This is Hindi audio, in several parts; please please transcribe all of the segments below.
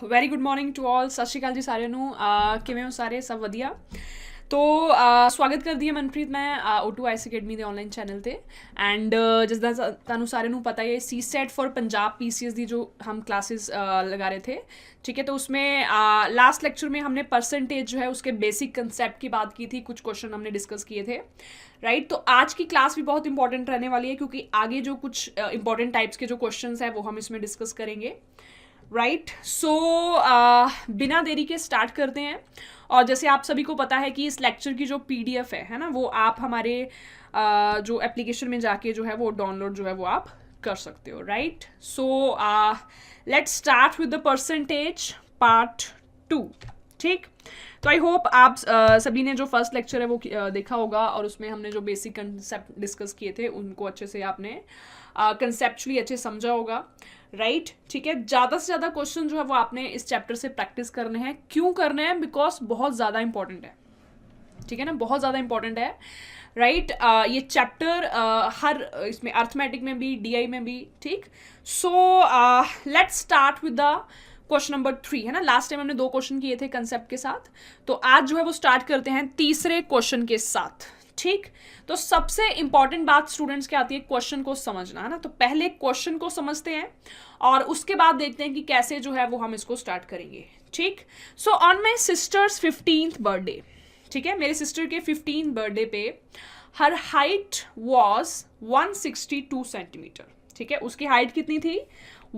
Very good morning to all. Sat Sri ਅਕਾਲ ਜੀ ਸਾਰਿਆਂ ਨੂੰ। ਕਿਵੇਂ ਹੋ ਸਾਰੇ? ਸਭ ਵਧੀਆ। ਤੋ ਸਵਾਗਤ ਕਰਦੀ ਹਾਂ ਮਨਪ੍ਰੀਤ ਮੈਂ O2 IAS ਅਕੈਡਮੀ ਦੇ ਆਨਲਾਈਨ ਚੈਨਲ ਤੇ। ਐਂਡ ਜਿਸਦਾ ਤੁਹਾਨੂੰ ਸਾਰਿਆਂ ਨੂੰ पता है CSET फॉर पंजाब PCS दी जो हम क्लासेस लगा रहे थे, ठीक है। तो उसमें लास्ट लेक्चर में हमने परसेंटेज जो है उसके बेसिक कंसेप्ट की बात की थी, कुछ क्वेश्चन हमने डिस्कस किए थे, राइट। तो आज की क्लास भी बहुत इंपॉर्टेंट रहने वाली है क्योंकि आगे जो कुछ इंपॉर्टेंट टाइप्स के जो क्वेश्चन है वो हम इसमें डिस्कस करेंगे, राइट। सो बिना देरी के स्टार्ट करते हैं। और जैसे आप सभी को पता है कि इस लेक्चर की जो PDF है ना, वो आप हमारे जो एप्लीकेशन में जाके जो है वो डाउनलोड जो है वो आप कर सकते हो, right. So let's start with the percentage part 2, ठीक। तो आई होप आप सभी ने जो फर्स्ट लेक्चर है वो देखा होगा और उसमें हमने जो बेसिक कंसेप्ट डिस्कस किए थे उनको अच्छे से आपने कंसेप्चुअली अच्छे समझा होगा, राइट, ठीक है। ज़्यादा से ज़्यादा क्वेश्चन जो है वो आपने इस चैप्टर से प्रैक्टिस करने हैं। क्यों करने हैं? बिकॉज बहुत ज़्यादा इंपॉर्टेंट है, ठीक है ना, बहुत ज़्यादा इंपॉर्टेंट है, राइट। ये चैप्टर हर इसमें अर्थमेटिक में भी, DI में भी, ठीक। So let's start with the question number 3, है ना। लास्ट टाइम हमने 2 क्वेश्चन किए थे कंसेप्ट के साथ, तो आज जो है वो स्टार्ट करते हैं तीसरे क्वेश्चन के साथ, ठीक। तो सबसे इंपॉर्टेंट बात स्टूडेंट्स क्या आती है? क्वेश्चन को समझना, है ना। तो पहले क्वेश्चन को समझते हैं और उसके बाद देखते हैं कि कैसे जो है वो हम इसको स्टार्ट करेंगे, ठीक। So on my sisters 15th birthday, ठीक है, मेरे सिस्टर के 15th बर्थडे पे हर हाइट वॉज 162 सेंटीमीटर, ठीक है। उसकी हाइट कितनी थी?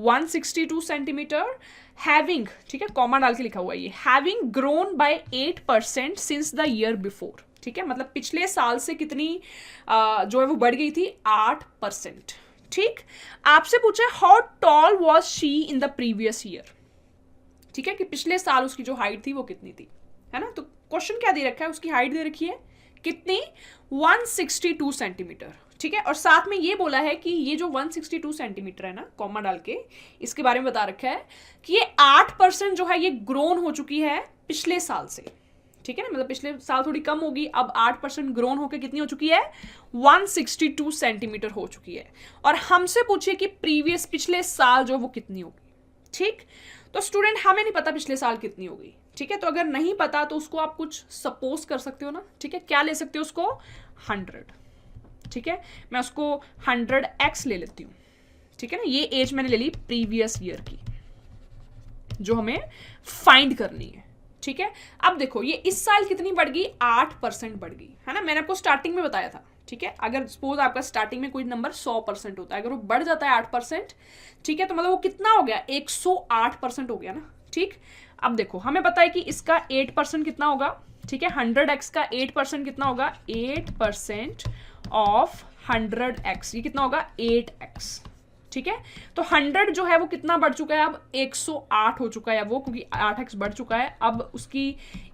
162 सेंटीमीटर। हैविंग, ठीक है, कॉमा डाल के लिखा हुआ है ये, having grown by 8% since the year before, ठीक है। मतलब पिछले साल से कितनी जो है वो बढ़ गई थी? 8%, ठीक। आपसे पूछा है how tall was she in the previous year, ठीक है, कि पिछले साल उसकी जो हाइट थी वो कितनी थी, है ना। तो क्वेश्चन क्या दे रखा है? उसकी हाइट दे रखी है कितनी? 162 सेंटीमीटर, ठीक है। और साथ में ये बोला है कि ये जो 162 सेंटीमीटर है ना, कॉमा डाल के इसके बारे में बता रखा है कि ये 8% जो है ये ग्रोन हो चुकी है पिछले साल से, ठीक है ना। मतलब पिछले साल थोड़ी कम होगी, अब 8% ग्रोन होकर कितनी हो चुकी है? 162 सेंटीमीटर हो चुकी है। और हमसे पूछिए कि प्रीवियस पिछले साल जो वो कितनी होगी, ठीक। तो स्टूडेंट हमें नहीं पता पिछले साल कितनी होगी, ठीक है। तो अगर नहीं पता तो उसको आप कुछ सपोज कर सकते हो ना, ठीक है। क्या ले सकते हो उसको? 100, ठीक है। मैं उसको 100x ले लेती हूँ, ठीक है ना। ये एज मैंने ले ली प्रीवियस ईयर की जो हमें फाइंड करनी है, ठीक है। अब देखो ये इस साल कितनी बढ़ गई? 8% बढ़ गई, है ना। मैंने आपको स्टार्टिंग में बताया था, ठीक है। अगर सपोज आपका स्टार्टिंग में कोई नंबर 100% होता है, अगर वो बढ़ जाता है 8%, ठीक है, तो मतलब वो कितना हो गया? 108% हो गया ना, ठीक। अब देखो हमें पता है कि इसका 8% कितना होगा, ठीक है। 100x का 8% कितना होगा? 8% ऑफ 100x, ये कितना होगा? 8x, ठीक है। तो 100 जो है वो कितना बढ़ चुका है? अब 108 हो चुका है वो, क्योंकि 8x बढ़ चुका है। अब उसकी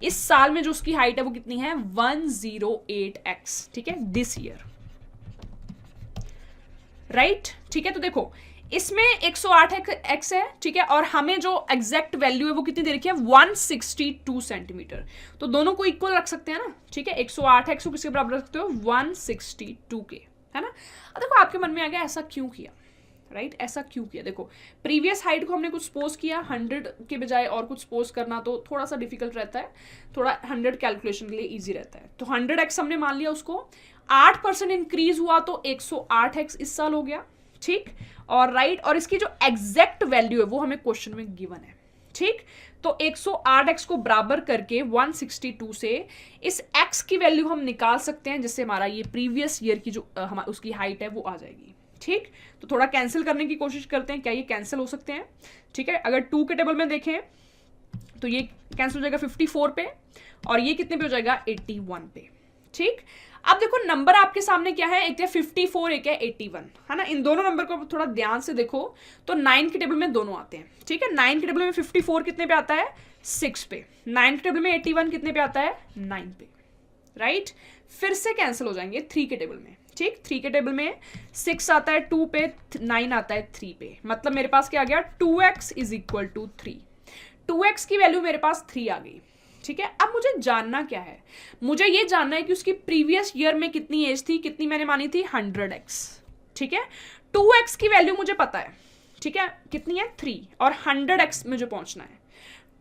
इस साल में जो उसकी हाइट है वो कितनी है? 108x, ठीक है, दिस ईयर, राइट, ठीक है। तो देखो इसमें 108x है, ठीक है, और हमें जो एग्जैक्ट वैल्यू है वो कितनी दे रखी है? 162 सेंटीमीटर। तो दोनों को इक्वल रख सकते हैं ना, ठीक है। 108x को किसके बराबर रख सकते हो? 162 के, है ना। अब देखो आपके मन में आ गया ऐसा क्यों किया, राइट, ऐसा क्यों किया? देखो प्रीवियस हाइट को हमने कुछ सपोज किया, 100 के बजाय और कुछ सपोज करना तो थोड़ा सा डिफिकल्ट रहता है, थोड़ा 100 कैलकुलेशन के लिए ईजी रहता है। तो 100x हमने मान लिया, उसको 8% इंक्रीज हुआ तो 108x इस साल हो गया, ठीक, और राइट। और इसकी जो एग्जैक्ट वैल्यू है वो हमें क्वेश्चन में गिवन है, ठीक। तो 108x को बराबर करके 162 से इस x की वैल्यू हम निकाल सकते हैं, जिससे हमारा ये प्रीवियस ईयर की जो उसकी हाइट है वो आ जाएगी, ठीक। तो थोड़ा कैंसिल करने की कोशिश करते हैं, क्या ये कैंसिल हो सकते हैं? ठीक है। अगर 2 के टेबल में देखें तो ये कैंसिल हो जाएगा 54 पे और ये कितने पे हो जाएगा? 81 पे, ठीक। अब देखो नंबर आपके सामने क्या है? एक है 54, एक है 81, है ना। इन दोनों नंबर को थोड़ा ध्यान से देखो तो 9 के टेबल में दोनों आते हैं, ठीक है। 9 के टेबल में 54 कितने पे आता है? 6 पे। 9 के टेबल में 81 कितने पे आता है? 9 पे, राइट। फिर से कैंसिल हो जाएंगे 3 के टेबल में, ठीक। 3 के टेबल में 6 आता है 2 पे, 9 आता है 3 पे। मतलब मेरे पास क्या आ गया? 2x is equal to 3। 2x की वैल्यू मेरे पास 3 आ गई, ठीक है। अब मुझे जानना क्या है? मुझे ये जानना है कि उसकी प्रीवियस ईयर में कितनी एज थी, कितनी मैंने मानी थी? 100x, ठीक है। 2x की वैल्यू मुझे पता है, ठीक है, कितनी है? 3, और 100x मुझे पहुंचना है।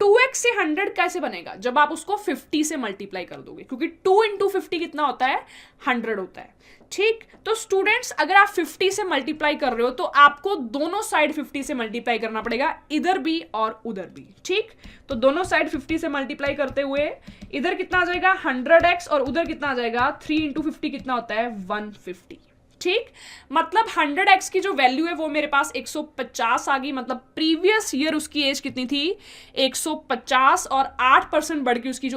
2x से 100 कैसे बनेगा? जब आप उसको 50 से मल्टीप्लाई कर दोगे, क्योंकि 2 इंटू 50 कितना होता है? 100 होता है। ठीक, तो स्टूडेंट्स अगर आप 50 से मल्टीप्लाई कर रहे हो तो आपको दोनों साइड 50 से मल्टीप्लाई करना पड़ेगा, इधर भी और उधर भी। ठीक, तो दोनों साइड 50 से मल्टीप्लाई करते हुए इधर कितना आ जाएगा? 100x, और उधर कितना आ जाएगा? 3 इंटू 50 कितना होता है? 150। ठीक, मतलब 100x की जो वैल्यू है वो मेरे पास 150 आ गई। मतलब प्रीवियस ईयर उसकी एज कितनी थी? 150, और 8% बढ़ के उसकी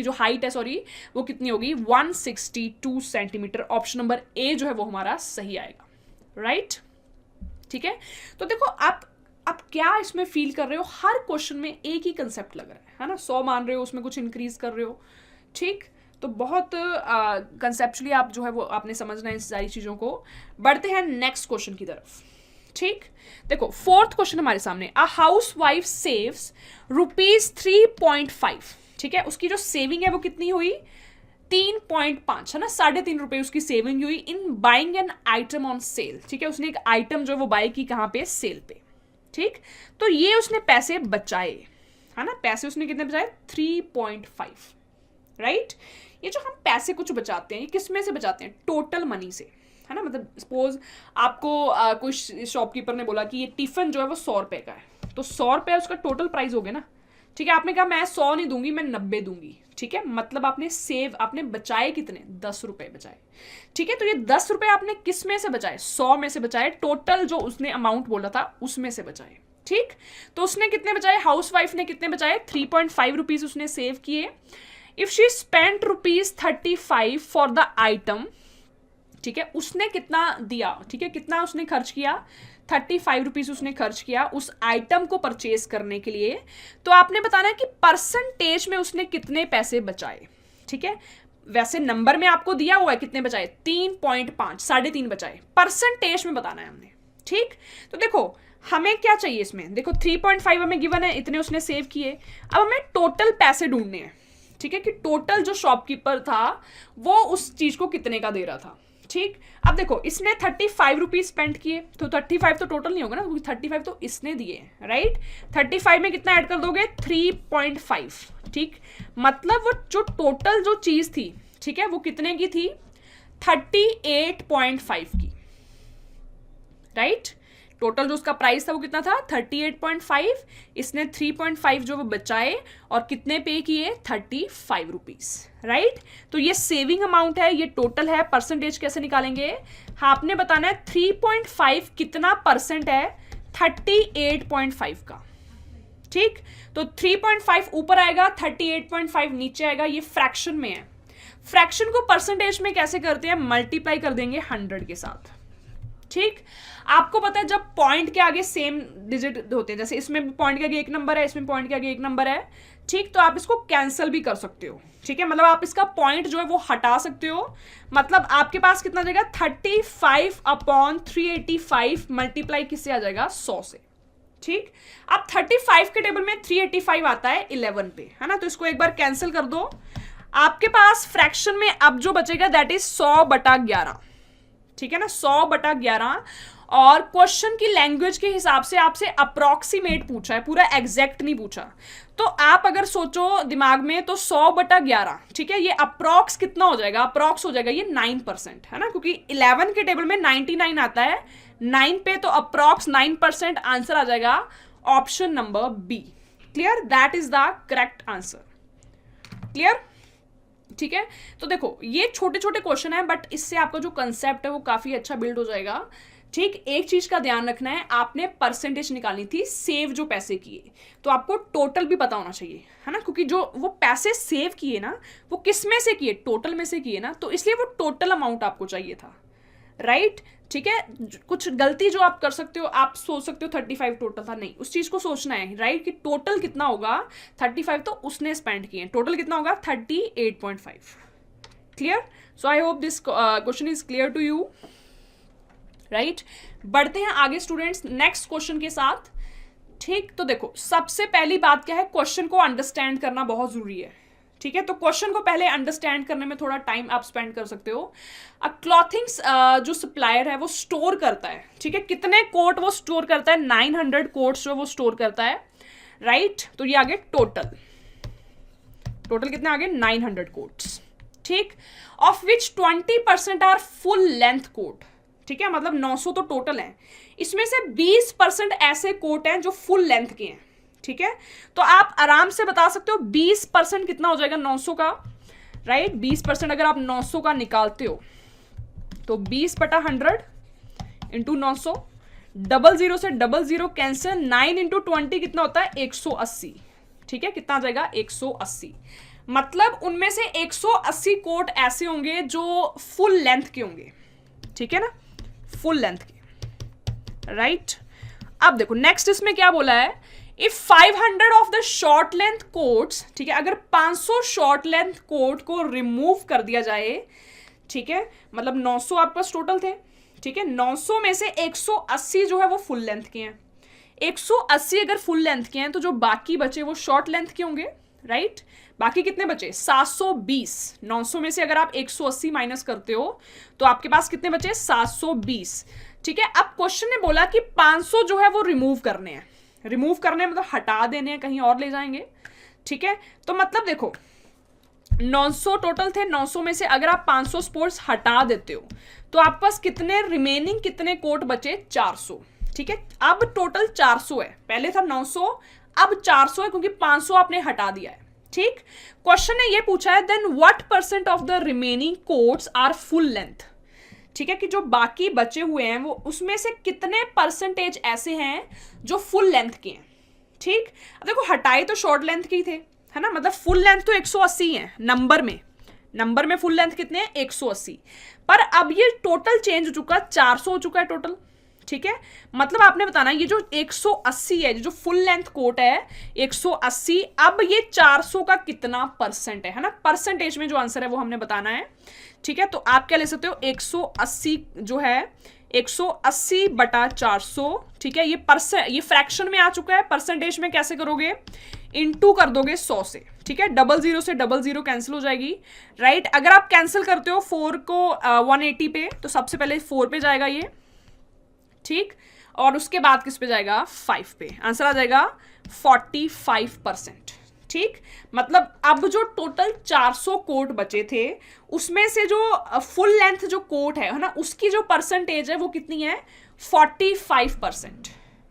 जो हाइट है, सॉरी, वो कितनी होगी? 162 सेंटीमीटर। ऑप्शन नंबर ए जो है वो हमारा सही आएगा। राइट, ठीक है। तो देखो आप क्या इसमें फील कर रहे हो? हर क्वेश्चन में एक ही कंसेप्ट लग रहा है ना? 100 मान रहे हो, उसमें कुछ इंक्रीज कर रहे हो। ठीक, तो बहुत कंसेप्चुअली आप जो है वो आपने समझना है इस सारी चीज़ों को। बढ़ते हैं नेक्स्ट क्वेश्चन की तरफ। ठीक, देखो फोर्थ क्वेश्चन हमारे सामने। A house wife saves ₹3.5। ठीक है, उसकी जो सेविंग है वो कितनी हुई? 3.5, है ना? 3.5 रुपए उसकी सेविंग हुई in buying an item on sale. ठीक है, उसने एक आइटम जो है वो बाय की, कहाँ पे? सेल पे। ठीक, तो ये उसने पैसे बचाए, है ना? पैसे उसने कितने बचाए? 3.5। राइट, ये जो हम पैसे कुछ बचाते हैं, ये किस में से बचाते हैं? टोटल मनी से, है ना? मतलब सपोज आपको कोई शॉपकीपर ने बोला कि ये टिफिन जो है वो 100 रुपए का है, तो 100 रुपए उसका टोटल प्राइस हो गया ना। ठीक है, आपने कहा मैं 100 नहीं दूंगी, मैं 90 दूंगी। ठीक है, मतलब आपने बचाए कितने? 10 रुपए बचाए। ठीक है, तो ये 10 रुपए आपने किस में से बचाए? 100 में से बचाए। टोटल जो उसने अमाउंट बोला था उसमें से बचाए। ठीक, तो उसने कितने बचाए? हाउस वाइफ ने कितने बचाए? 3.5 रुपीज उसने सेव किए। If she spent ₹35 for the item, ठीक है, उसने कितना दिया? ठीक है, कितना उसने खर्च किया? 35 रुपीज उसने खर्च किया उस आइटम को परचेज करने के लिए। तो आपने बताना है कि परसेंटेज में उसने कितने पैसे बचाए। ठीक है, वैसे नंबर में आपको दिया हुआ है कितने बचाए? 3.5, 3.5 बचाए। परसेंटेज में बताना है हमने। ठीक, तो देखो हमें क्या चाहिए इसमें? देखो 3.5 हमें गिवन है, इतने उसने सेव किए। अब हमें टोटल पैसे ढूंढने हैं। ठीक है, कि टोटल जो शॉपकीपर था वो उस चीज को कितने का दे रहा था। ठीक, अब देखो इसने 35 रुपीज स्पेंड किए, तो 35 तो टोटल नहीं होगा ना, क्योंकि 35 तो इसने दिए। राइट, 35 में कितना ऐड कर दोगे? 3.5। ठीक, मतलब वो जो टोटल जो चीज थी, ठीक है, वो कितने की थी? 38.5 की। राइट, टोटल जो उसका प्राइस था वो कितना था? 38.5। इसने 3.5 जो वो बचाए और कितने पे किए? 35 रुपीज। राइट, तो ये सेविंग अमाउंट है, ये टोटल है। परसेंटेज कैसे निकालेंगे? हाँ, आपने बताना है 3.5 कितना परसेंट है 38.5 का। ठीक, तो 3.5 ऊपर आएगा, 38.5 नीचे आएगा। ये फ्रैक्शन में है। फ्रैक्शन को परसेंटेज में कैसे करते हैं? मल्टीप्लाई कर देंगे 100 के साथ। ठीक, आपको पता है जब पॉइंट के आगे सेम डिजिट होते हैं, जैसे इसमें पॉइंट के आगे एक नंबर है, इसमें पॉइंट के आगे एक नंबर है। ठीक, तो आप इसको कैंसिल भी कर सकते हो। ठीक है, मतलब आप इसका पॉइंट जो है वो हटा सकते हो। मतलब आपके पास कितना जाएगा? 35/385 मल्टीप्लाई किससे आ जाएगा? 100 से। ठीक, अब 35 के टेबल में 385 आता है 11 पे, है ना? तो इसको एक बार कैंसिल कर दो। आपके पास फ्रैक्शन में अब जो बचेगा दैट इज 100/11। ठीक है ना, 100/11। और क्वेश्चन की लैंग्वेज के हिसाब से आपसे अप्रोक्सीमेट पूछा है, पूरा एग्जैक्ट नहीं पूछा। तो आप अगर सोचो दिमाग में तो 100/11, ठीक है, ये अप्रोक्स कितना हो जाएगा? अप्रोक्स हो जाएगा ये 9%, है ना? क्योंकि 11 के टेबल में 99 आता है, 9 पे तो अप्रोक्स 9%। आंसर आ जाएगा option number B. Clear? That is the correct answer. Clear? ठीक है, तो देखो ये छोटे छोटे क्वेश्चन है, बट इससे आपका जो कंसेप्ट है वो काफी अच्छा बिल्ड हो जाएगा। ठीक, एक चीज का ध्यान रखना है, आपने परसेंटेज निकालनी थी सेव जो पैसे किए, तो आपको टोटल भी पता होना चाहिए, है ना? क्योंकि जो वो पैसे सेव किए ना, वो किस में से किए? टोटल में से किए ना, तो इसलिए वो टोटल अमाउंट आपको चाहिए था। राइट, ठीक है, कुछ गलती जो आप कर सकते हो, आप सोच सकते हो 35 टोटल था, नहीं, उस चीज को सोचना है। राइट, कि टोटल कितना होगा? 35 तो उसने स्पेंड किए, टोटल कितना होगा? 38.5। Clear? So I hope this question is clear to you. Right, बढ़ते हैं आगे स्टूडेंट्स नेक्स्ट क्वेश्चन के साथ। ठीक, तो देखो सबसे पहली बात क्या है? क्वेश्चन को अंडरस्टैंड करना बहुत जरूरी है। ठीक है, तो क्वेश्चन को पहले अंडरस्टैंड करने में थोड़ा टाइम आप स्पेंड कर सकते हो। क्लॉथिंग्स जो सप्लायर है वो स्टोर करता है, ठीक है, कितने कोट वो स्टोर करता है? 900 कोट्स जो वो स्टोर करता है। राइट। तो ये आ गए टोटल कितने आ गए 900 कोट्स, ठीक, of which 20% are full length coat, ठीक है, मतलब 900 तो टोटल है, इसमें से 20% ऐसे कोट हैं जो फुल लेंथ के हैं, ठीक है। तो आप आराम से बता सकते हो 20% कितना हो जाएगा 900 का, राइट। 20% अगर आप 900 का निकालते हो तो 20/100 इंटू 900, 00 से 00 कैंसिल, 9 इंटू 20 कितना होता है 180, ठीक है, कितना आ जाएगा 180। मतलब उनमें से 180 कोट ऐसे होंगे जो फुल लेंथ के होंगे, ठीक है ना, फुल लेंथ के, राइट। अब देखो नेक्स्ट इसमें क्या बोला है, if 500 of the short length quotes, ठीक है, अगर 500 शॉर्ट लेंथ कोट को रिमूव कर दिया जाए, ठीक है, मतलब 900 आपके पास टोटल थे, ठीक है, 900 में से 180 जो है वो फुल लेंथ के हैं, 180 अगर फुल लेंथ के हैं तो जो बाकी बचे वो शॉर्ट लेंथ के होंगे, राइट। बाकी कितने बचे 720, 900 में से अगर आप 180 माइनस करते हो तो आपके पास कितने बचे 720, ठीक है। अब क्वेश्चन ने बोला कि 500 जो है वो रिमूव करने हैं, रिमूव करने मतलब हटा देने हैं, कहीं और ले जाएंगे, ठीक है। तो मतलब देखो 900 टोटल थे, 900 में से अगर आप 500 स्पोर्ट्स हटा देते हो तो आपके पास कितने रिमेनिंग कितने कोट बचे 400, ठीक है। अब टोटल 400 है, पहले था 900 अब 400 है क्योंकि 500 आपने हटा दिया है, ठीक। क्वेश्चन ने ये पूछा है then what percent of the remaining coats are full length, ठीक है, कि जो बाकी बचे हुए हैं वो उसमें से कितने परसेंटेज ऐसे हैं जो फुल लेंथ के हैं, ठीक। अब देखो हटाए तो शॉर्ट लेंथ के ही थे, है ना, मतलब फुल लेंथ तो 180 है नंबर में फुल लेंथ कितने हैं 180, पर अब ये टोटल चेंज हो चुका 400 हो चुका है टोटल, ठीक है। मतलब आपने बताना ये जो 180 है, जो फुल लेंथ कोट है 180, अब ये 400 का कितना परसेंट है ना, परसेंटेज में जो आंसर है वो हमने बताना है, ठीक है। तो आप क्या ले सकते हो 180 जो है 180/400, ठीक है, ये फ्रैक्शन में आ चुका है, परसेंटेज में कैसे करोगे इनटू कर दोगे 100 से, ठीक है, 00 से 00 कैंसिल हो जाएगी, राइट। अगर आप कैंसिल करते हो 4 को 180 पे तो सबसे पहले 4 पे जाएगा ये, ठीक, और उसके बाद किस पे जाएगा 5 पे, आंसर आ जाएगा 45%, ठीक। मतलब अब जो टोटल 400 कोट बचे थे उसमें से जो फुल लेंथ जो कोट है ना उसकी जो परसेंटेज है वो कितनी है 45%,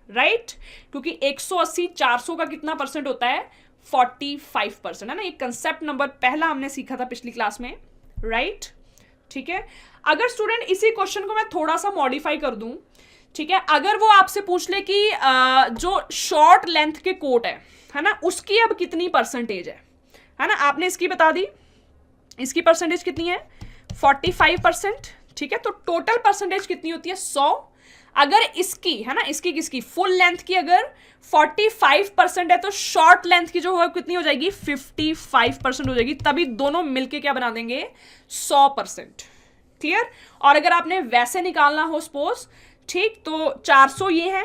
राइट, क्योंकि 180 400 का कितना परसेंट होता है 45%, है ना। ये कंसेप्ट नंबर पहला हमने सीखा था पिछली क्लास में, राइट, ठीक है। अगर स्टूडेंट इसी क्वेश्चन को मैं थोड़ा सा मॉडिफाई कर दूं, ठीक है, अगर वो आपसे पूछ ले कि जो शॉर्ट लेंथ के कोट है ना उसकी अब कितनी परसेंटेज है ना, आपने इसकी बता दी, इसकी परसेंटेज कितनी है 45%, ठीक है। तो टोटल परसेंटेज कितनी होती है 100, अगर इसकी है ना इसकी किसकी फुल लेंथ की अगर 45% है तो शॉर्ट लेंथ की जो है कितनी हो जाएगी 55% हो जाएगी, तभी दोनों मिलके क्या बना देंगे 100%, क्लियर। और अगर आपने वैसे निकालना हो सपोज, ठीक, तो 400 ये है,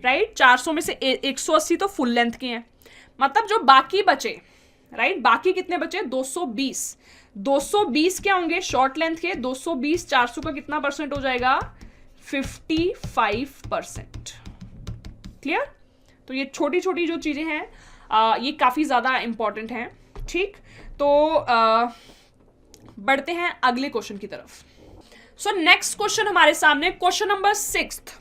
राइट, 400 में से 180 तो फुल लेंथ के हैं, मतलब जो बाकी बचे, राइट, बाकी कितने बचे 220 क्या होंगे शॉर्ट लेंथ के, 220 400 का कितना परसेंट हो जाएगा 55%, क्लियर। तो ये छोटी छोटी जो चीजें हैं ये काफी ज्यादा इंपॉर्टेंट हैं, ठीक। तो बढ़ते हैं अगले क्वेश्चन की तरफ। सो नेक्स्ट क्वेश्चन हमारे सामने क्वेश्चन नंबर 6,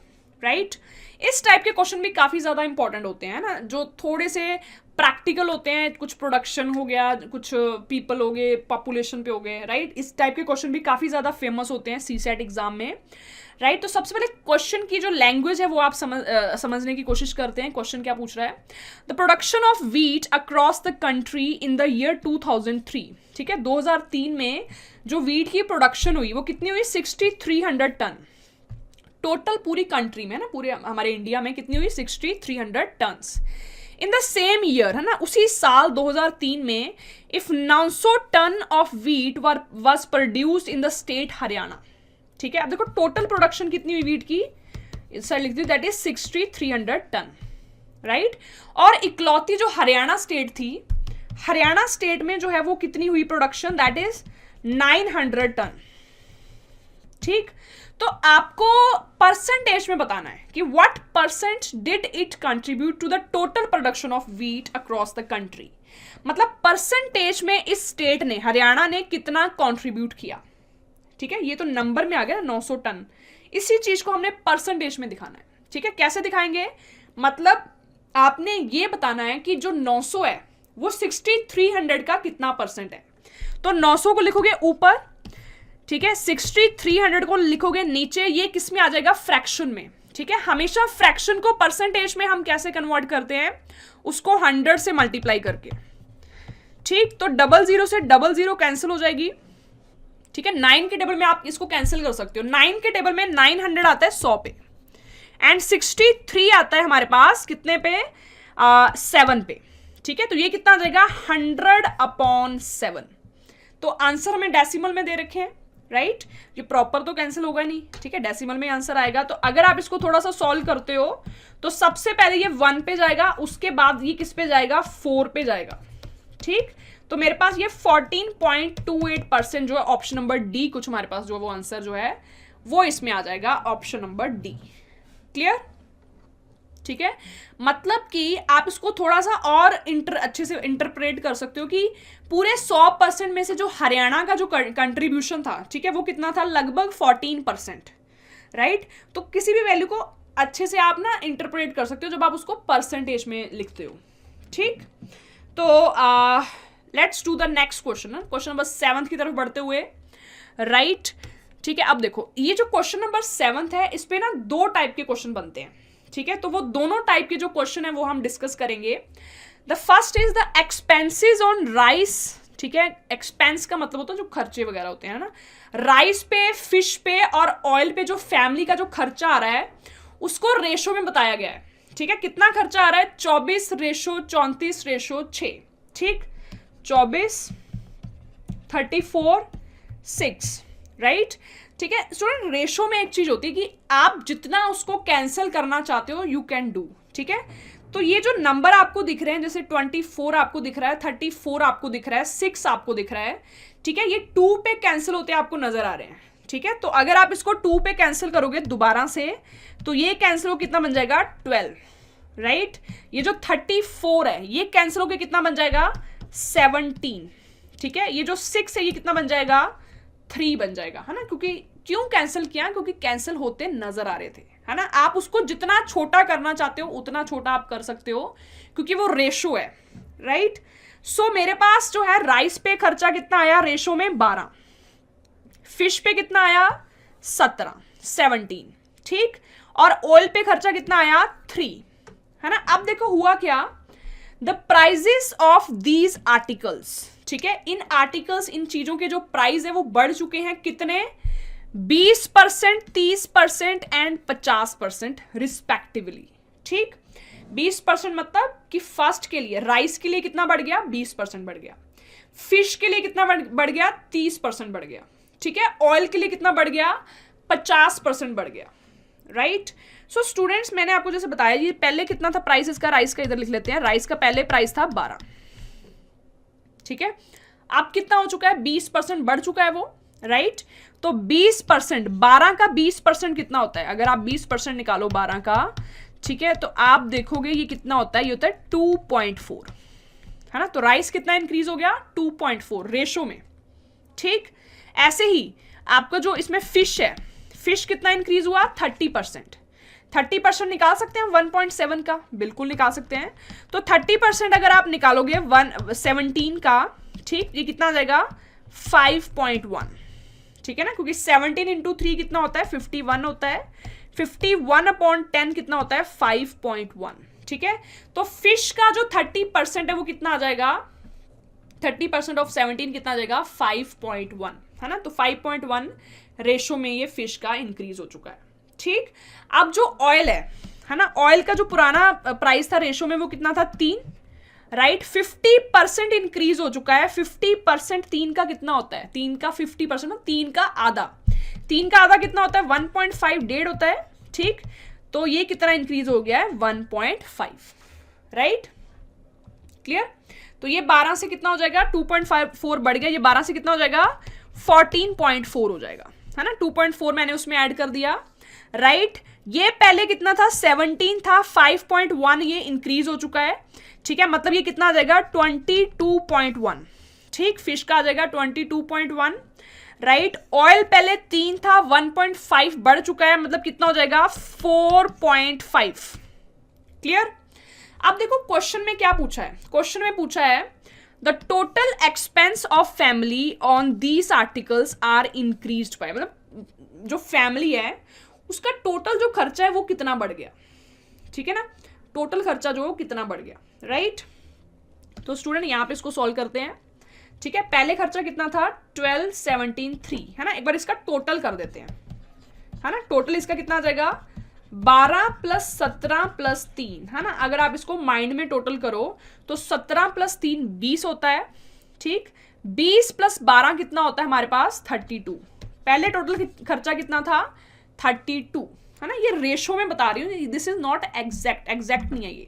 राइट। इस टाइप के क्वेश्चन भी काफी ज्यादा इंपॉर्टेंट होते हैं ना, जो थोड़े से प्रैक्टिकल होते हैं, कुछ प्रोडक्शन हो गया, कुछ पीपल हो गए, पॉपुलेशन पे हो गए, राइट। इस टाइप के क्वेश्चन भी काफी ज्यादा फेमस होते हैं सीसेट एग्जाम में, राइट। तो सबसे पहले क्वेश्चन की जो लैंग्वेज है वो आप समझने की कोशिश करते हैं। क्वेश्चन क्या पूछ रहा है, the production of wheat across the country in the year 2003, ठीक है, 2003 में जो व्हीट की प्रोडक्शन हुई वो कितनी हुई 6300 टन, टोटल पूरी कंट्री में ना, पूरे हमारे इंडिया में कितनी हुई 6300 tons. In the same year, है ना, उसी साल 2003 में if 900 ton of wheat was produced in the state Haryana, ठीक है। अब देखो टोटल प्रोडक्शन कितनी हुई व्हीट की, सर लिख दी, दैट इज 6300 टन, राइट। और इकलौती जो हरियाणा स्टेट थी, हरियाणा स्टेट में जो है वो कितनी हुई प्रोडक्शन, दैट इज 900 टन, ठीक। तो आपको परसेंटेज में बताना है कि what percent did it contribute to the total production of wheat across the country. मतलब परसेंटेज में इस स्टेट ने, हरियाणा ने कितना कंट्रीब्यूट किया। ठीक है, ये तो नंबर में आ गया 900 टन। इसी चीज को हमने परसेंटेज में दिखाना है। ठीक है, कैसे दिखाएंगे, मतलब आपने ये बताना है कि जो 900 है वो 6300 का कितना परसेंट है। तो 900 को लिखोगे ऊपर, ठीक है, 6300 को लिखोगे नीचे। ये किस में आ जाएगा, फ्रैक्शन में। ठीक है, हमेशा फ्रैक्शन को परसेंटेज में हम कैसे कन्वर्ट करते हैं, उसको 100 से मल्टीप्लाई करके। ठीक, तो 00 से 00 कैंसिल हो जाएगी। ठीक है, 9 के टेबल में आप इसको कैंसिल कर सकते हो। 9 के टेबल में 900 आता है 100 पे, एंड 63 आता है हमारे पास कितने पे, 7 पे। ठीक है, तो ये कितना आ जाएगा, 100/7। तो आंसर हमें डेसिमल में दे रखे हैं, राइट। ये प्रॉपर तो कैंसिल होगा नहीं, ठीक है, डेसिमल में आंसर आएगा। तो अगर आप इसको थोड़ा सा सॉल्व करते हो तो सबसे पहले ये 1 पे जाएगा, उसके बाद ये किस पे जाएगा, 4 पे जाएगा। ठीक, तो मेरे पास ये 14.28% जो है ऑप्शन नंबर डी, कुछ हमारे पास जो वो आंसर जो है वो इसमें आ जाएगा, ऑप्शन नंबर डी। क्लियर। ठीक है, मतलब कि आप इसको थोड़ा सा और अच्छे से इंटरप्रेट कर सकते हो कि पूरे 100% में से जो हरियाणा का जो कंट्रीब्यूशन था, ठीक है, वो कितना था, लगभग 14%, राइट। तो किसी भी वैल्यू को अच्छे से आप ना इंटरप्रेट कर सकते हो जब आप उसको परसेंटेज में लिखते हो। ठीक, तो let's do the next question. Question number 7 की तरफ बढ़ते हुए, राइट। ठीक है, अब देखो ये जो क्वेश्चन नंबर 7 है, इस पे ना 2 टाइप के क्वेश्चन बनते हैं। ठीक है, तो वो दोनों टाइप के जो क्वेश्चन है वो हम डिस्कस करेंगे। The first is the expenses on rice. ठीक है, एक्सपेंस का मतलब होता है जो खर्चे वगैरह होते हैं ना, राइस पे, फिश पे और ऑयल पे जो फैमिली का जो खर्चा आ रहा है उसको रेशो में बताया गया है। ठीक है, कितना खर्चा आ रहा है, 24:34:6। ठीक, 24, 34, 6, राइट। ठीक है स्टूडेंट, रेशो में एक चीज होती है कि आप जितना उसको कैंसिल करना चाहते हो यू कैन डू। ठीक है, तो ये जो नंबर आपको दिख रहे हैं, जैसे 24 आपको दिख रहा है, 34 आपको दिख रहा है, 6 आपको दिख रहा है, ठीक है, ये 2 पे कैंसिल होते आपको नजर आ रहे हैं। ठीक है, तो अगर आप इसको 2 पे कैंसिल करोगे दोबारा से तो ये कैंसिल हो कितना बन जाएगा, 12, राइट। ये जो 34 है ये कैंसिल होकर कितना बन जाएगा, 17। ठीक है, ये जो 6 है ये कितना बन जाएगा, 3 बन जाएगा, है ना। क्योंकि क्यों कैंसिल किया, क्योंकि कैंसिल होते नजर आ रहे थे, है ना। आप उसको जितना छोटा करना चाहते हो उतना छोटा आप कर सकते हो क्योंकि वो रेशो है, राइट। सो मेरे पास जो है राइस पे खर्चा कितना आया, रेशो में 12, फिश पे कितना आया, 17। ठीक, और ऑयल पे खर्चा कितना आया, 3, है ना। अब देखो हुआ क्या, the prices of these articles. ठीक है, इन आर्टिकल्स, इन चीजों के जो प्राइस है वो बढ़ चुके हैं कितने, 20%, 30% एंड 50% रिस्पेक्टिवली। ठीक, 20% मतलब कि फर्स्ट के लिए, राइस के लिए कितना बढ़ गया, 20% बढ़ गया। फिश के लिए कितना बढ़ गया, 30% बढ़ गया। ठीक है, ऑयल के लिए कितना बढ़ गया, 50% बढ़ गया, राइट। सो स्टूडेंट्स, मैंने आपको जैसे बताया ये पहले कितना था प्राइस इसका, राइस का इधर लिख लेते हैं, राइस का पहले प्राइस था 12। ठीक है, अब कितना हो चुका है, 20% बढ़ चुका है वो, राइट। तो 20%, 12 का 20% कितना होता है, अगर आप 20% निकालो 12 का, ठीक है, तो आप देखोगे ये कितना होता है, ये होता है 2.4, है ना। तो राइस कितना इंक्रीज हो गया, 2.4 रेशो में। ठीक, ऐसे ही आपका जो इसमें फिश है, फिश कितना इंक्रीज हुआ, 30% निकाल सकते हैं 1.7 का, बिल्कुल निकाल सकते हैं। तो 30% अगर आप निकालोगे 17 का, ठीक, ये कितना आ जाएगा, 5.1। ठीक है ना, क्योंकि 17 इंटू 3 कितना होता है, 51 होता है। 51/10 कितना होता है, 5.1। ठीक है, तो फिश का जो 30% है वो कितना आ जाएगा, 30% ऑफ 17 कितना आ जाएगा, 5.1, है ना। तो 5.1 रेशो में ये फिश का इंक्रीज हो चुका है। ठीक, अब जो ऑयल है ना, ऑयल का जो पुराना प्राइस था रेशो में वो कितना था, 3, राइट। 50% इंक्रीज हो चुका है। 50% 3 का कितना होता है, 3 का 50%, 3 का आधा, 3 का आधा कितना होता है, 1.5, 1.5 होता है। ठीक, तो ये कितना इंक्रीज हो गया है, 1.5, राइट, क्लियर। तो ये 12 से कितना हो जाएगा, 2.54 बढ़ गया, ये 12 से कितना हो जाएगा, 14.4 हो जाएगा, है ना, 2.4 मैंने उसमें ऐड कर दिया, राइट। ये पहले कितना था, 17 था, 5.1 ये इंक्रीज हो चुका है, ठीक है। मतलब ये कितना आ जाएगा, 22.1, ठीक। फिश का आ जाएगा 22.1, राइट। ऑयल पहले 3 था, 1.5 बढ़ चुका है, मतलब कितना हो जाएगा, 4.5। क्लियर। अब देखो क्वेश्चन में क्या पूछा है, क्वेश्चन में पूछा है the total expense of family on these articles are increased by, मतलब जो फैमिली है उसका टोटल जो खर्चा है वो कितना बढ़ गया, ठीक है ना, टोटल खर्चा जो कितना बढ़ गया, राइट। तो स्टूडेंट यहां पे इसको सॉल्व करते हैं, ठीक है। पहले खर्चा कितना था, 12, 17, 3, है ना। एक बार इसका टोटल कर देते हैं, है ना। टोटल इसका कितना आ जाएगा, 12 + 17 + 3, है ना। अगर आप इसको माइंड में टोटल करो तो 17 + 3 20 होता है, ठीक। 20 + 12 कितना होता है हमारे पास, 32। पहले टोटल खर्चा कितना था, 32, है ना। ये रेशो में बता रही हूँ, दिस इज नॉट एग्जैक्ट नहीं है ये,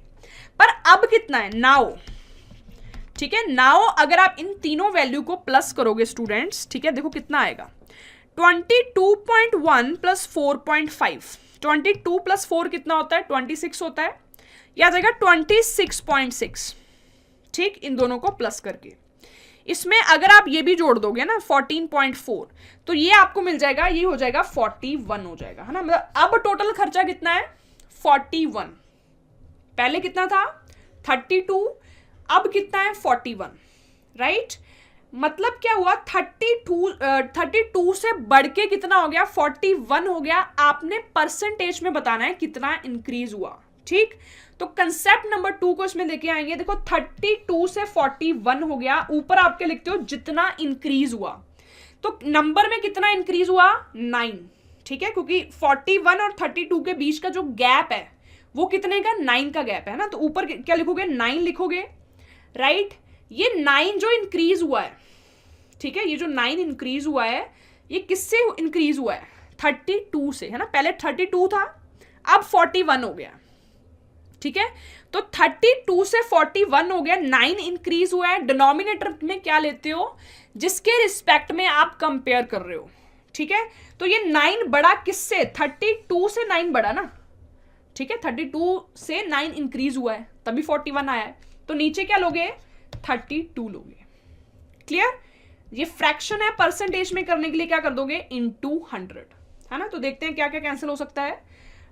पर अब कितना है, नाउ, ठीक है। नाउ अगर आप इन तीनों वैल्यू को प्लस करोगे स्टूडेंट्स, ठीक है, देखो कितना आएगा, 22.1 + 4.5, 22 + 4 कितना होता है, 26 होता है, यह आ जाएगा 26.6, ठीक। इन दोनों को प्लस करके इसमें अगर आप ये भी जोड़ दोगे ना 14.4, तो ये आपको मिल जाएगा, ये हो जाएगा 41 हो जाएगा, है ना। मतलब अब टोटल खर्चा कितना है, 41। पहले कितना था, 32, अब कितना है, 41, राइट। मतलब क्या हुआ, 32 से बढ़ के कितना हो गया, 41 हो गया। आपने परसेंटेज में बताना है कितना इंक्रीज हुआ, ठीक। तो कंसेप्ट नंबर 2 को इसमें लेके आएंगे। देखो 32 से 41 हो गया, ऊपर आपके लिखते हो जितना इंक्रीज हुआ, तो नंबर में कितना इंक्रीज हुआ, 9, ठीक है, क्योंकि 41 और 32 के बीच का जो गैप है वो कितने का, 9 का गैप है ना। तो ऊपर क्या लिखोगे, 9 लिखोगे, राइट। ये 9 जो इंक्रीज हुआ है, ठीक है, ये जो 9 इंक्रीज हुआ है ये किससे इंक्रीज हुआ है, 32 से, है ना। पहले 32 था, अब 41 हो गया, ठीक है। तो 32 से 41 हो गया, 9 इंक्रीज हुआ है। डिनोमिनेटर में क्या लेते हो, जिसके रिस्पेक्ट में आप कंपेयर कर रहे हो, ठीक है। तो ये 9 बढ़ा किससे, 32 से 9 बढ़ा ना, ठीक है। 32 से 9 इंक्रीज हुआ है, तभी 41 आया है। तो नीचे क्या लोगे, 32 लोगे। क्लियर। ये फ्रैक्शन है, परसेंटेज में करने के लिए क्या कर दोगे, × 100, है ना। तो देखते हैं क्या क्या कैंसिल हो सकता है,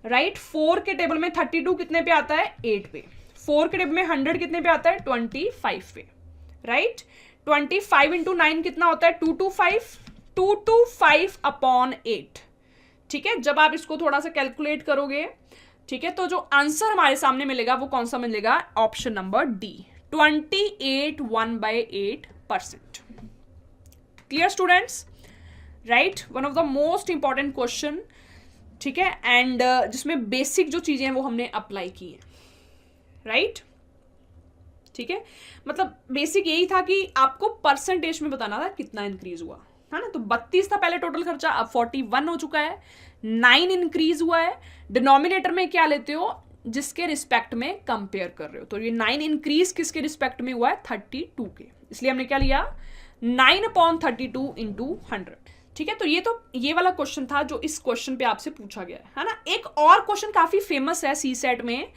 राइट। 4 के टेबल में 32 कितने पे आता है, 8 पे। 4 के टेबल में 100 कितने पे आता है, 25 पे, राइट। 25 × 9 कितना होता है, 225, 225/8, ठीक है। जब आप इसको थोड़ा सा कैलकुलेट करोगे, ठीक है, तो जो आंसर हमारे सामने मिलेगा वो कौन सा मिलेगा, option number D, 28.1/8%। Clear students, right. One of the most important question, ठीक है, एंड जिसमें बेसिक जो चीजें हैं वो हमने अप्लाई की है, राइट, ठीक है। मतलब बेसिक यही था कि आपको परसेंटेज में बताना था कितना इंक्रीज हुआ, है ना। तो 32 था पहले टोटल खर्चा, अब 41 हो चुका है, 9 इंक्रीज हुआ है। डिनोमिनेटर में क्या लेते हो, जिसके रिस्पेक्ट में कंपेयर कर रहे हो। तो ये 9 इंक्रीज किसके रिस्पेक्ट में हुआ है, 32 के, इसलिए हमने क्या लिया, 9/32 × 100, ठीक है। तो ये वाला क्वेश्चन था जो इस क्वेश्चन पे आपसे पूछा गया है ना। एक और क्वेश्चन काफी फेमस है सीसेट में,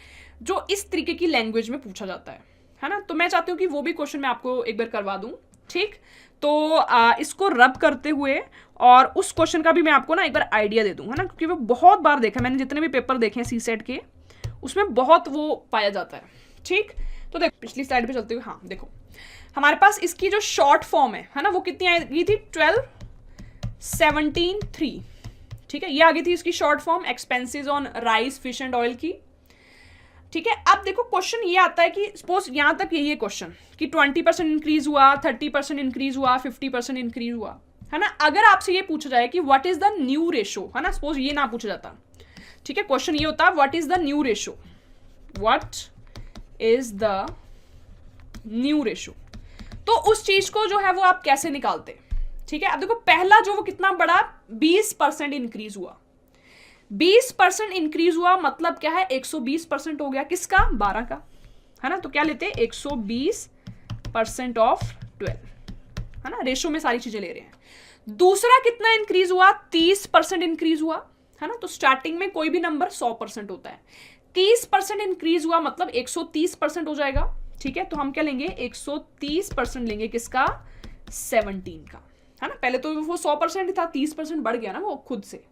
जो इस तरीके की लैंग्वेज में पूछा जाता है ना। तो मैं चाहती हूँ कि वो भी क्वेश्चन मैं आपको एक बार करवा दूं, ठीक। तो इसको रब करते हुए और उस क्वेश्चन का भी मैं आपको ना एक बार आइडिया दे दूं, है ना, क्योंकि वो बहुत बार देखा मैंने, जितने भी पेपर देखे हैं सीसेट के उसमें बहुत वो पाया जाता है, ठीक। तो देखो पिछली स्लाइड पे चलते हुए, हाँ देखो हमारे पास इसकी जो शॉर्ट फॉर्म है ना, वो कितनी आई थी, 12, 17, 3, ठीक है। ये आ गई थी इसकी short form, expenses on rice, fish and oil की, ठीक है। अब देखो क्वेश्चन ये आता है कि सपोज यहां तक यही है क्वेश्चन कि 20% इंक्रीज हुआ, 30% इंक्रीज हुआ, 50% इंक्रीज हुआ, है ना। अगर आपसे ये पूछा जाए कि what is the new ratio, है ना, सपोज ये ना पूछा जाता, ठीक है, क्वेश्चन ये होता what is the new ratio, what is the new ratio, तो उस चीज को जो है वो आप कैसे निकालते, ठीक है। अब देखो पहला जो वो कितना बड़ा, 20% इंक्रीज हुआ, 20% इंक्रीज हुआ, मतलब क्या है, 120% हो गया, किसका, 12 का, है ना। तो क्या लेते हैं, 120% ऑफ 12, है ना, रेशो में सारी चीजें ले रहे हैं। दूसरा कितना इंक्रीज हुआ, 30% इंक्रीज हुआ, है ना। तो स्टार्टिंग में कोई भी नंबर 100% होता है, 30% इंक्रीज हुआ मतलब 130% हो जाएगा, ठीक है। तो हम क्या लेंगे, 130% लेंगे किसका, 17 का, है ना। पहले तो वो 100% था, 30% बढ़ गया ना वो खुद से,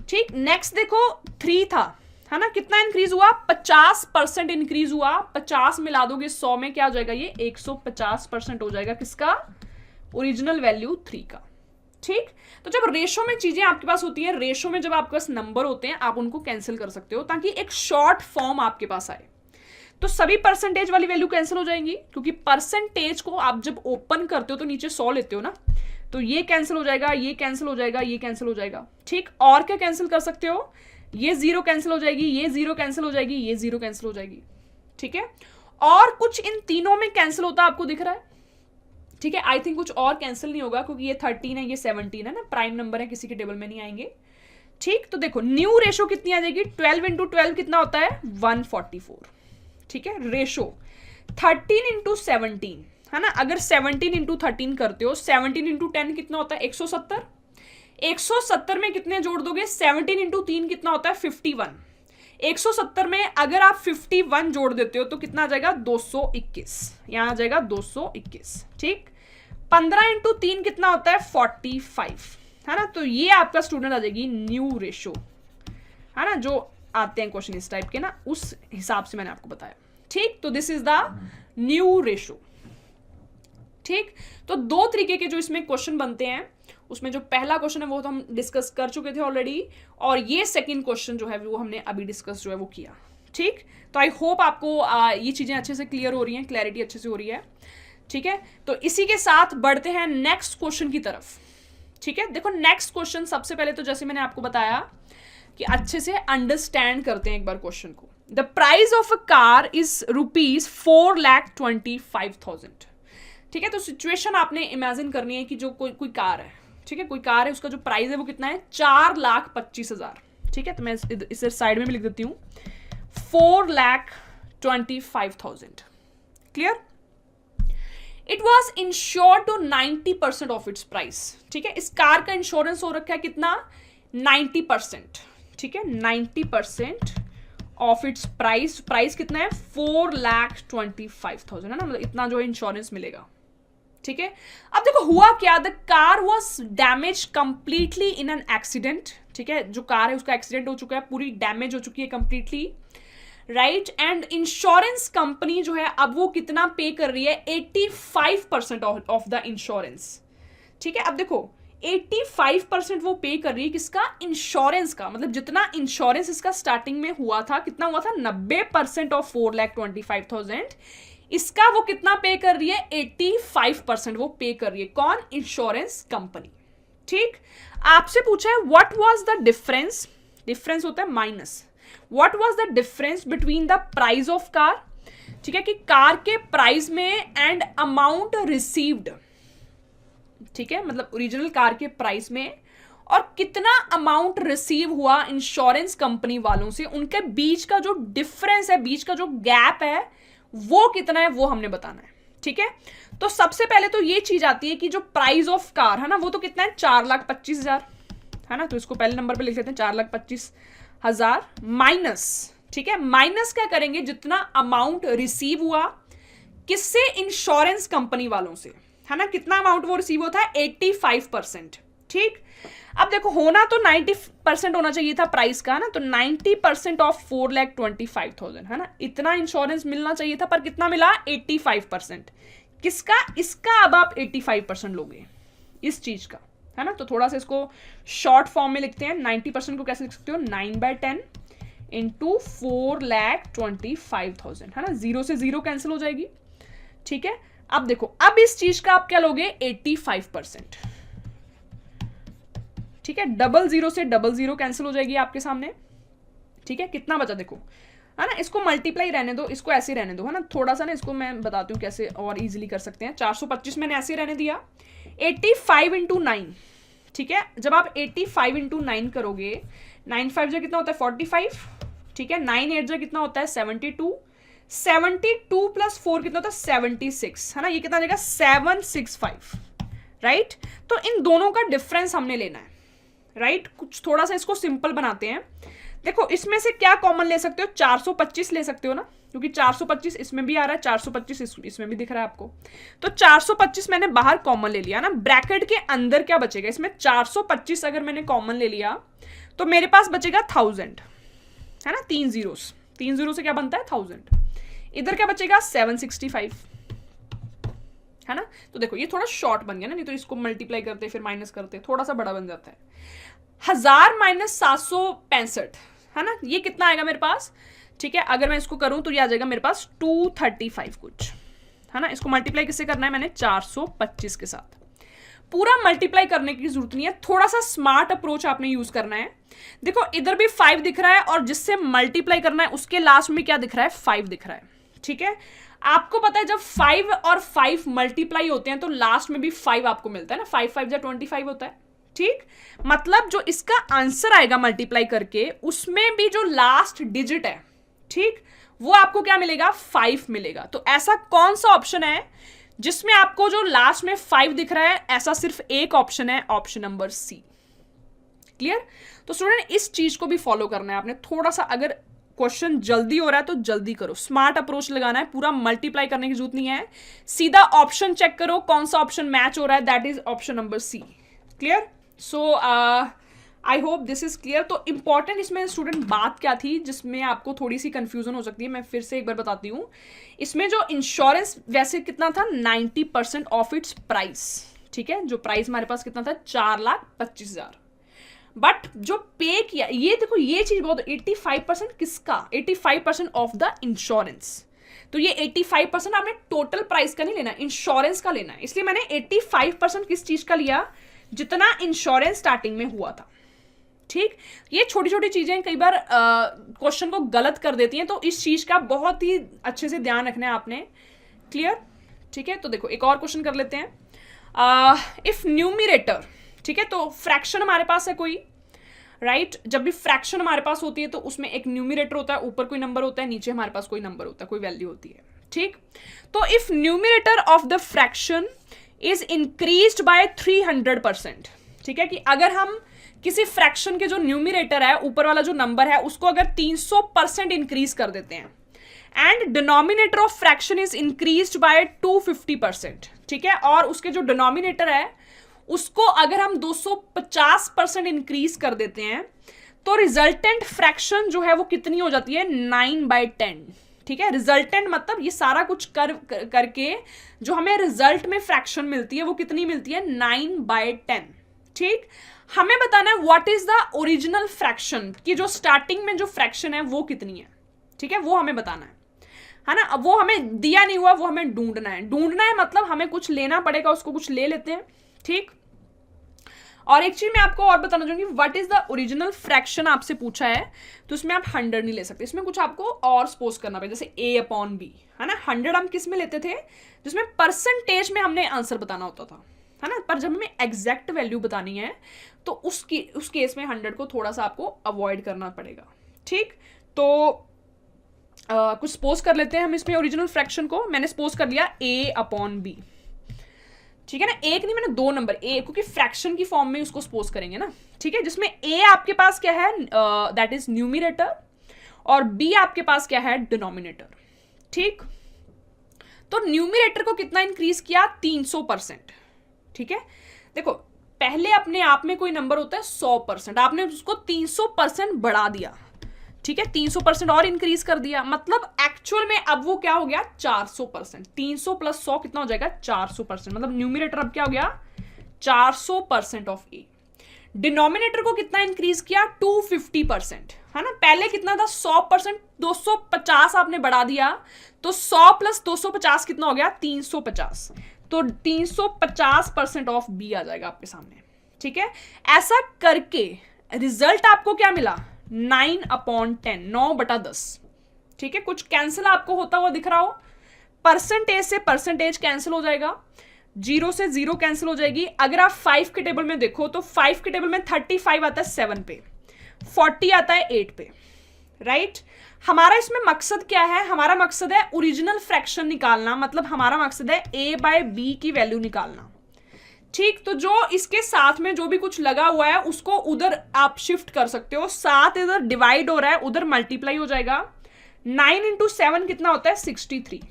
ठीक। नेक्स्ट देखो 3 था, है ना, कितना इंक्रीज हुआ, 50% इंक्रीज हुआ, 50 मिला दोगे 100 में क्या हो जाएगा, ये 150% हो जाएगा किसका, ओरिजिनल वैल्यू 3 का, ठीक। तो जब रेशो में चीजें आपके पास होती है, रेशो में जब आपके पास नंबर होते हैं, आप उनको कैंसिल कर सकते हो ताकि एक शॉर्ट फॉर्म आपके पास आए। तो सभी परसेंटेज वाली वैल्यू कैंसिल हो जाएंगी, क्योंकि परसेंटेज को आप जब ओपन करते हो तो नीचे 100 लेते हो ना, तो ये कैंसिल हो जाएगा, ये कैंसिल हो जाएगा, ये कैंसिल हो जाएगा, ठीक। और क्या कैंसिल कर सकते हो, ये 0 कैंसिल हो जाएगी, ये 0 कैंसिल हो जाएगी, ये 0 कैंसिल हो जाएगी, ठीक है। और कुछ इन तीनों में कैंसिल होता आपको दिख रहा है, ठीक है। आई थिंक कुछ और कैंसिल नहीं होगा, क्योंकि ये 13 है, ये 17 है ना, प्राइम नंबर है, किसी के टेबल में नहीं आएंगे, ठीक। तो देखो न्यू रेशो कितनी आ जाएगी, 12 इंटू 12 कितना होता है, 144, ठीक है। रेशो 13 इंटू 17, है ना। अगर 17 इंटू 13 करते हो, 17 इंटू 10 कितना होता है, 170, 170 में कितने जोड़ दोगे, 17 इंटू 3 कितना होता है, 51, 170 में अगर आप 51 जोड़ देते हो तो कितना आ जाएगा, 221, यहां आ जाएगा 221, ठीक। 15 इंटू 3 कितना होता है, 45, है ना। तो ये आपका स्टूडेंट आ जाएगी न्यू रेशो, है ना, जो आते हैं क्वेश्चन इस टाइप के ना, उस हिसाब से मैंने आपको बताया, ठीक। तो this is the new ratio, ठीक। तो दो तरीके के जो इसमें क्वेश्चन बनते हैं, उसमें जो पहला क्वेश्चन है वो तो हम डिस्कस कर चुके थे ऑलरेडी, और ये सेकंड क्वेश्चन जो है वो हमने अभी डिस्कस जो है वो किया, ठीक। तो आई होप आपको ये चीजें अच्छे से क्लियर हो रही हैं, क्लैरिटी अच्छे से हो रही है, ठीक है। तो इसी के साथ बढ़ते हैं नेक्स्ट क्वेश्चन की तरफ, ठीक है। देखो नेक्स्ट क्वेश्चन, सबसे पहले तो जैसे मैंने आपको बताया कि अच्छे से अंडरस्टैंड करते हैं एक बार क्वेश्चन को। The price of a car is ₹4,25,000, ठीक है। तो सिचुएशन आपने इमेजिन करनी है कि जो कोई कार है, ठीक है, कोई कार है, उसका जो प्राइस है वो कितना है, 4,25,000, ठीक है। तो मैं इसे साइड में भी लिख देती हूँ, 4,25,000, clear. It was insured to 90% of its price, ठीक है। इस कार का इंश्योरेंस हो रखा है कितना, 90%, ठीक है, 90% ऑफ इट्स प्राइस। प्राइस कितना है, 4,25,000, है ना, मतलब इतना जो इंश्योरेंस मिलेगा, ठीक है। अब देखो हुआ क्या, the car was damage completely in an accident, ठीक है। जो कार है उसका एक्सीडेंट हो चुका है, पूरी डैमेज हो चुकी है completely, right. And insurance company जो है अब वो कितना पे कर रही है, 85% ऑफ द इंश्योरेंस, ठीक है। अब देखो 85% वो पे कर रही है किसका, इंश्योरेंस का, मतलब जितना इंश्योरेंस इसका स्टार्टिंग में हुआ था, कितना हुआ था, 90% ऑफ 4,25,000, इसका वो कितना पे कर रही है, 85% वो पे कर रही है, कौन, इंश्योरेंस कंपनी, ठीक। आपसे पूछा है what was the difference, difference होता है minus, what was the difference between the price of car, ठीक है, कि कार के प्राइस में एंड अमाउंट रिसीव्ड, ठीक है, मतलब ओरिजिनल कार के प्राइस में और कितना अमाउंट रिसीव हुआ इंश्योरेंस कंपनी वालों से, उनके बीच का जो डिफरेंस है, बीच का जो गैप है वो कितना है, वो हमने बताना है, ठीक है। तो सबसे पहले तो ये चीज आती है कि जो प्राइस ऑफ कार है ना, वो तो कितना है, 4,25,000, है ना। तो इसको पहले नंबर पे लिख लेते हैं, 4,25,000 माइनस, ठीक है, माइनस क्या करेंगे, जितना अमाउंट रिसीव हुआ किससे, इंश्योरेंस कंपनी वालों से, है ना। कितना अमाउंट वो रिसीव होता है, 85%, ठीक। अब देखो होना तो 90% होना चाहिए था प्राइस का, ना, तो 90% ऑफ 4,25,000, है ना, इतना इंश्योरेंस मिलना चाहिए था, पर कितना मिला, 85%, किसका, इसका। अब आप 85% लोगे इस चीज का, है ना। तो थोड़ा सा इसको शॉर्ट फॉर्म में लिखते हैं, 90% को कैसे लिख सकते हो, 9/10 इंटू 4,25,000, है ना, 0 से 0 कैंसिल हो जाएगी, ठीक है। अब देखो अब इस चीज का आप क्या लोगे, 85%, ठीक है। 00 से 00 कैंसिल हो जाएगी आपके सामने, ठीक है। कितना बचा देखो, है ना, इसको मल्टीप्लाई रहने दो, इसको ऐसे रहने दो, है ना। थोड़ा सा ना इसको मैं बताती हूँ कैसे और इजीली कर सकते हैं। 425 मैंने ऐसे रहने दिया, 85 इंटू 9, ठीक है। जब आप 85 इंटू 9 करोगे, 9 5 जो कितना होता है, 45, ठीक है। 9 8 जो कितना होता है, 72, 72 प्लस 4 कितना होता है, 76, है ना। ये कितना आ जाएगा, 765, राइट। तो इन दोनों का डिफरेंस हमने लेना है, राइट। कुछ थोड़ा सा इसको सिंपल बनाते हैं। देखो इसमें से क्या कॉमन ले सकते हो, 425 ले सकते हो ना, क्योंकि 425 इसमें भी आ रहा है, 425 इसमें भी दिख रहा है आपको। तो 425 मैंने बाहर कॉमन ले लिया ना, ब्रैकेट के अंदर क्या बचेगा, इसमें 425 अगर मैंने कॉमन ले लिया तो मेरे पास बचेगा 1000, है ना, 3 जीरो से क्या बनता है 1000। इधर क्या बचेगा 765, है ना। तो देखो ये थोड़ा शॉर्ट बन गया ना, नहीं तो इसको मल्टीप्लाई करते फिर माइनस करते थोड़ा सा बड़ा बन जाता है। 1000 माइनस 765, है ना, ये कितना आएगा मेरे पास, ठीक है। अगर मैं इसको करूं तो ये आ जाएगा मेरे पास 235 कुछ, है ना। इसको मल्टीप्लाई किससे करना है मैंने, 425 के साथ। पूरा मल्टीप्लाई करने की जरूरत नहीं है, थोड़ा सा स्मार्ट अप्रोच आपने यूज करना है। देखो इधर भी 5 दिख रहा है और जिससे मल्टीप्लाई करना है उसके लास्ट में क्या दिख रहा है, 5 दिख रहा है, ठीक है। आपको पता है जब 5 और 5 मल्टीप्लाई होते हैं तो लास्ट में भी 5 आपको मिलता है ना, 5 5 जा 25 होता है, ठीक। मतलब जो इसका आंसर आएगा मल्टीप्लाई करके उसमें भी जो लास्ट डिजिट है, ठीक, वो आपको क्या मिलेगा, 5 मिलेगा। तो ऐसा कौन सा ऑप्शन है जिसमें आपको जो लास्ट में 5 दिख रहा है, ऐसा सिर्फ एक ऑप्शन है, ऑप्शन नंबर सी। क्लियर। तो स्टूडेंट इस चीज को भी फॉलो करना है आपने, थोड़ा सा अगर क्वेश्चन जल्दी हो रहा है तो जल्दी करो, स्मार्ट अप्रोच लगाना है, पूरा मल्टीप्लाई करने की जरूरत नहीं है, सीधा ऑप्शन चेक करो कौन सा ऑप्शन मैच हो रहा है, that is option number C. Clear. So I hope this is clear. तो इंपॉर्टेंट इसमें स्टूडेंट बात क्या थी जिसमें आपको थोड़ी सी कंफ्यूजन हो सकती है, मैं फिर से एक बार बताती हूँ। इसमें जो इंश्योरेंस वैसे कितना था, 90% ऑफ इट्स प्राइस, ठीक है। जो प्राइस हमारे पास कितना था, 4,25,000। बट जो पे किया, ये देखो ये चीज बहुत, 85% किसका, 85% ऑफ द इंश्योरेंस। तो ये 85% आपने टोटल प्राइस का नहीं लेना, इंश्योरेंस का लेना है। इसलिए मैंने 85% किस चीज का लिया, जितना इंश्योरेंस स्टार्टिंग में हुआ था, ठीक। ये छोटी छोटी चीजें कई बार क्वेश्चन को गलत कर देती हैं, तो इस चीज का बहुत ही अच्छे से ध्यान रखना है आपने। क्लियर, ठीक है। तो देखो एक और क्वेश्चन कर लेते हैं। इफ न्यूमिरेटर, ठीक है, तो फ्रैक्शन हमारे पास है कोई, राइट। जब भी फ्रैक्शन हमारे पास होती है तो उसमें एक न्यूमिरेटर होता है, ऊपर कोई नंबर होता है, नीचे हमारे पास कोई नंबर होता है, कोई वैल्यू होती है, ठीक। तो if numerator of the fraction is increased by 300%, ठीक है, कि अगर हम किसी फ्रैक्शन के जो न्यूमिरेटर है, ऊपर वाला जो नंबर है, उसको अगर 300% इंक्रीज कर देते हैं, and denominator of fraction is increased by 250%, ठीक है, और उसके जो डिनोमिनेटर है उसको अगर हम 250% इंक्रीज कर देते हैं, तो रिजल्टेंट फ्रैक्शन जो है वो कितनी हो जाती है, 9/10, ठीक है। रिजल्टेंट मतलब ये सारा कुछ करके जो हमें रिजल्ट में फ्रैक्शन मिलती है वो कितनी मिलती है, 9/10, ठीक। हमें बताना है what is the original fraction, कि जो स्टार्टिंग में जो फ्रैक्शन है वो कितनी है, ठीक है, वो हमें बताना है ना। अब वो हमें दिया नहीं हुआ, वो हमें ढूंढना है मतलब हमें कुछ लेना पड़ेगा, उसको कुछ ले लेते हैं, ठीक। और एक चीज मैं आपको और बताना चाहूंगी, what is the original fraction आपसे पूछा है, तो इसमें आप 100 नहीं ले सकते, इसमें कुछ आपको और सपोज करना पड़ेगा, जैसे A/B, है ना। 100 हम किस में लेते थे, जिसमें परसेंटेज में हमने आंसर बताना होता था, है ना। पर जब हमें एग्जैक्ट वैल्यू बतानी है तो उस केस में 100 को थोड़ा सा आपको अवॉइड करना पड़ेगा, ठीक। तो कुछ सपोज कर लेते हैं हम इसमें ओरिजिनल फ्रैक्शन को। मैंने सपोज कर लिया A/B, ठीक है ना। एक नहीं, मैंने 2 नंबर ए, क्योंकि फ्रैक्शन की फॉर्म में उसको सपोज करेंगे ना, ठीक है, जिसमें ए आपके पास क्या है, दैट इज न्यूमिरेटर, और बी आपके पास क्या है, डिनोमिनेटर, ठीक। तो न्यूमिरेटर को कितना इंक्रीज किया, 300%, ठीक है। देखो पहले अपने आप में कोई नंबर होता है 100%, आपने उसको 300% बढ़ा दिया, ठीक है, 300% और इंक्रीज कर दिया, मतलब एक्चुअल में अब वो क्या हो गया, 400%। 300 + 100 कितना हो जाएगा, 400%, मतलब न्यूमिरेटर अब क्या हो गया, 400% ऑफ ए। डिनोमिनेटर को कितना इंक्रीज किया, 250%, है ना। पहले कितना था, 100%, 250 आपने बढ़ा दिया, तो 100 + 250 कितना हो गया, 350। तो 350% ऑफ बी आ जाएगा आपके सामने, ठीक है। ऐसा करके रिजल्ट आपको क्या मिला, 9/10, 9/10, ठीक है। कुछ कैंसिल आपको होता हुआ दिख रहा हो, परसेंटेज से परसेंटेज कैंसिल हो जाएगा, 0 से 0 कैंसिल हो जाएगी। अगर आप 5 के टेबल में देखो तो 5 के टेबल में 35 आता है 7 पे, 40 आता है 8 पे, राइट। हमारा इसमें मकसद क्या है, हमारा मकसद है ओरिजिनल फ्रैक्शन निकालना, मतलब हमारा मकसद है A/B की वैल्यू निकालना, ठीक, तो जो इसके साथ में जो भी कुछ लगा हुआ है उसको उधर आप शिफ्ट कर सकते हो। 7 इधर डिवाइड हो रहा है, उधर मल्टीप्लाई हो जाएगा। 9 इंटू 7 कितना होता है? 63।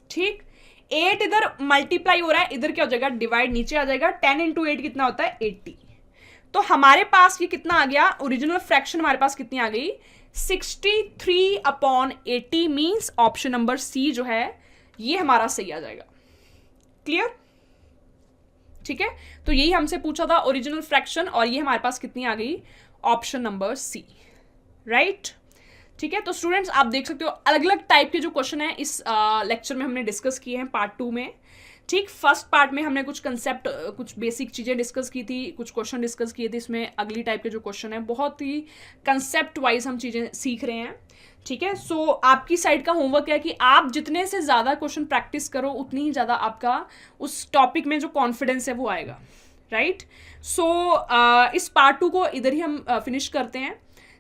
ठीक, 8 इधर मल्टीप्लाई हो रहा है, इधर क्या हो जाएगा? डिवाइड नीचे आ जाएगा। 10 इंटू 8 कितना होता है? 80। तो हमारे पास ये कितना आ गया? ओरिजिनल फ्रैक्शन हमारे पास कितनी आ गई? 63/80 मीन्स ऑप्शन नंबर सी जो है ये हमारा सही आ जाएगा। क्लियर? ठीक है, तो यही हमसे पूछा था ओरिजिनल फ्रैक्शन, और ये हमारे पास कितनी आ गई? Option number C. राइट? ठीक है, तो स्टूडेंट्स आप देख सकते हो अलग अलग टाइप के जो क्वेश्चन है इस लेक्चर में हमने डिस्कस किए हैं पार्ट 2 में। ठीक, फर्स्ट पार्ट में हमने कुछ कंसेप्ट, कुछ बेसिक चीज़ें डिस्कस की थी, कुछ क्वेश्चन डिस्कस किए थे। इसमें अगली टाइप के जो क्वेश्चन है बहुत ही कंसेप्ट वाइज हम चीज़ें सीख रहे हैं। ठीक है, सो आपकी साइड का होमवर्क है कि आप जितने से ज़्यादा क्वेश्चन प्रैक्टिस करो उतनी ही ज़्यादा आपका उस टॉपिक में जो कॉन्फिडेंस है वो आएगा। राइट? सो इस पार्ट 2 को इधर ही हम फिनिश करते हैं।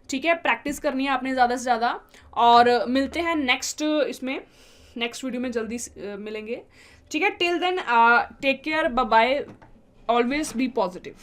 ठीक है, प्रैक्टिस करनी है आपने ज़्यादा से ज़्यादा, और मिलते हैं नेक्स्ट वीडियो में जल्दी मिलेंगे। ठीक है, till then take care, bye bye, always be positive.